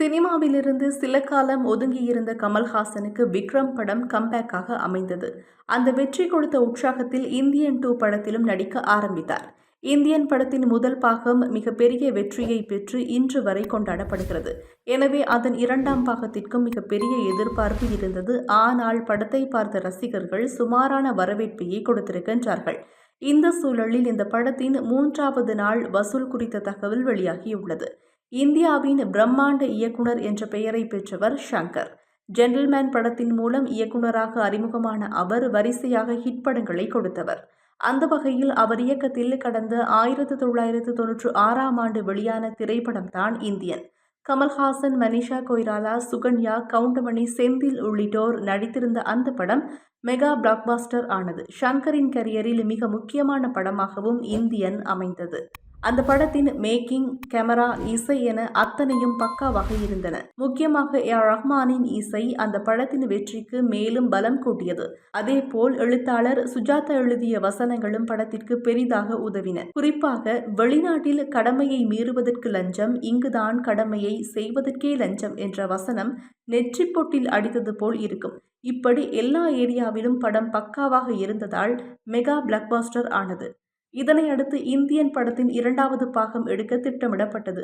சினிமாவிலிருந்து சில காலம் ஒதுங்கியிருந்த கமல்ஹாசனுக்கு விக்ரம் படம் கம்பேக்காக அமைந்தது. அந்த வெற்றி கொடுத்த உற்சாகத்தில் இந்தியன் 2 படத்திலும் நடிக்க ஆரம்பித்தார். இந்தியன் படத்தின் முதல் பாகம் மிகப்பெரிய வெற்றியை பெற்று இன்று வரை கொண்டாடப்படுகிறது. எனவே அதன் இரண்டாம் பாகத்திற்கும் மிகப்பெரிய எதிர்பார்ப்பு இருந்தது. ஆனால் படத்தை பார்த்த ரசிகர்கள் சுமாரான வரவேற்பையே கொடுத்திருக்கின்றார்கள். இந்த சூழலில் இந்த படத்தின் 3வது நாள் வசூல் குறித்த தகவல் வெளியாகியுள்ளது. இந்தியாவின் பிரம்மாண்ட இயக்குனர் என்ற பெயரை பெற்றவர் ஷங்கர். ஜென்டில்மேன் படத்தின் மூலம் இயக்குனராக அறிமுகமான அவர் வரிசையாக ஹிட் படங்களை கொடுத்தவர். அந்த வகையில் அவர் இயக்கத்தில் கடந்த 1996ஆம் ஆண்டு வெளியான திரைப்படம்தான் இந்தியன். கமல்ஹாசன், மனிஷா கொய்ராலா, சுகன்யா, கவுண்டமணி, செந்தில் உள்ளிட்டோர் நடித்திருந்த அந்த படம் மெகா பிளாக்பாஸ்டர் ஆனது. ஷங்கரின் கரியரில் மிக முக்கியமான படமாகவும் இந்தியன் அமைந்தது. அந்த படத்தின் மேக்கிங், கேமரா, இசை என அத்தனையும் பக்காவாக இருந்தன. முக்கியமாக ரஹ்மானின் இசை அந்த படத்தின் வெற்றிக்கு மேலும் பலம் கூட்டியது. அதேபோல் எழுத்தாளர் சுஜாதா எழுதிய வசனங்களும் படத்திற்கு பெரிதாக உதவின. குறிப்பாக வெளிநாட்டில் கடமையை மீறுவதற்கு லஞ்சம், இங்குதான் கடமையை செய்வதற்கே லஞ்சம் என்ற வசனம் நெற்றிப்பொட்டில் அடித்தது போல் இருக்கும். இப்படி எல்லா ஏரியாவிலும் படம் பக்காவாக இருந்ததால் மெகா பிளாக்பாஸ்டர் ஆனது. இதனையடுத்து இந்தியன் படத்தின் 2வது பாகம் எடுக்க திட்டமிடப்பட்டது.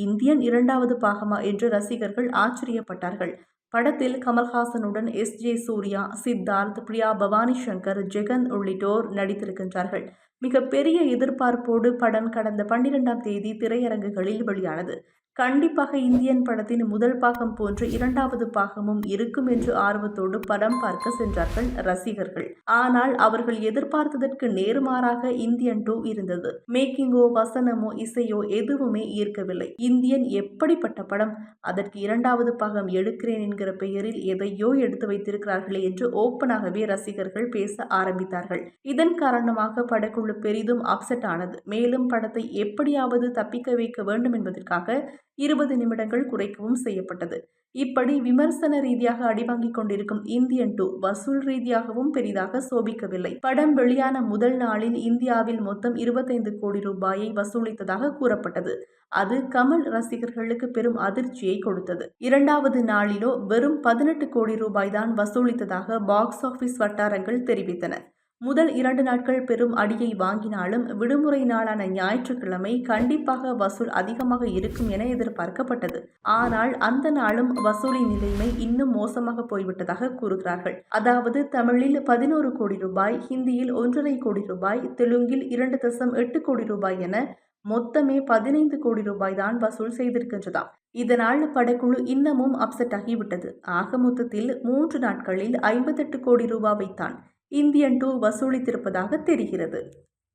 இந்தியன் 2வது பாகமா என்று ரசிகர்கள் ஆச்சரியப்பட்டார்கள். படத்தில் கமல்ஹாசனுடன் எஸ்.ஜே. சூர்யா, சித்தார்த், பிரியா பவானி சங்கர், ஜெகன் உள்ளிட்டோர் நடித்திருக்கின்றார்கள். மிகப்பெரிய எதிர்பார்ப்போடு படம் கடந்த 12ஆம் தேதி திரையரங்குகளில் வெளியானது. கண்டிப்பாக இந்தியன் படத்தின் முதல் பாகம் போன்று 2வது பாகமும் இருக்கும் என்று ஆர்வத்தோடு படம் பார்க்க சென்றார்கள் ரசிகர்கள். ஆனால் அவர்கள் எதிர்பார்த்ததற்கு நேர்மாறாக இந்தியன் 2 இருந்தது. மேக்கிங்கோ, வசனமோ, இசையோ எதுவுமே ஈர்க்கவில்லை. இந்தியன் எப்படிப்பட்ட படம்? அதற்கு 2வது பாகம் எடுக்கிறேன் என்கிற பெயரில் எதையோ எடுத்து வைத்திருக்கிறார்களே என்று ஓப்பனாகவே ரசிகர்கள் பேச ஆரம்பித்தார்கள். இதன் காரணமாக படக்குழு பெரிதும் அப்செட் ஆனது. மேலும் படத்தை எப்படியாவது தப்பிக்க வைக்க வேண்டும் என்பதற்காக 20 நிமிடங்கள் குறைக்கவும் செய்யப்பட்டது. இப்படி விமர்சன ரீதியாக அடிவாங்கிக் கொண்டிருக்கும் இந்தியன் 2 வசூல் ரீதியாகவும் பெரிதாக சோபிக்கவில்லை. படம் வெளியான முதல் நாளில் இந்தியாவில் மொத்தம் 25 கோடி ரூபாயை வசூலித்ததாக கூறப்பட்டது. அது கமல் ரசிகர்களுக்கு பெரும் அதிர்ச்சியை கொடுத்தது. 2வது நாளிலோ வெறும் 18 கோடி ரூபாய் தான் வசூலித்ததாக பாக்ஸ் ஆபீஸ் வட்டாரங்கள் தெரிவித்தன. முதல் 2 நாட்கள் பெரும் அடியை வாங்கினாலும் விடுமுறை நாளான ஞாயிற்றுக்கிழமை கண்டிப்பாக வசூல் அதிகமாக இருக்கும் என எதிர்பார்க்கப்பட்டது. ஆனால் அந்த நாளும் வசூலின் நிலைமை இன்னும் மோசமாக போய்விட்டதாக கூறுகிறார்கள். அதாவது தமிழில் 11 கோடி ரூபாய், ஹிந்தியில் 1.5 கோடி ரூபாய், தெலுங்கில் 2.8 கோடி ரூபாய் என மொத்தமே 15 கோடி ரூபாய் தான் வசூல் செய்திருக்கின்றதாம். இதனால் படக்குழு இன்னமும் அப்செட் ஆகிவிட்டது. ஆக மொத்தத்தில் 3 நாட்களில் 58 கோடி ரூபாவை தான் இந்தியன் 2 வசூலித்திருப்பதாக தெரிகிறது.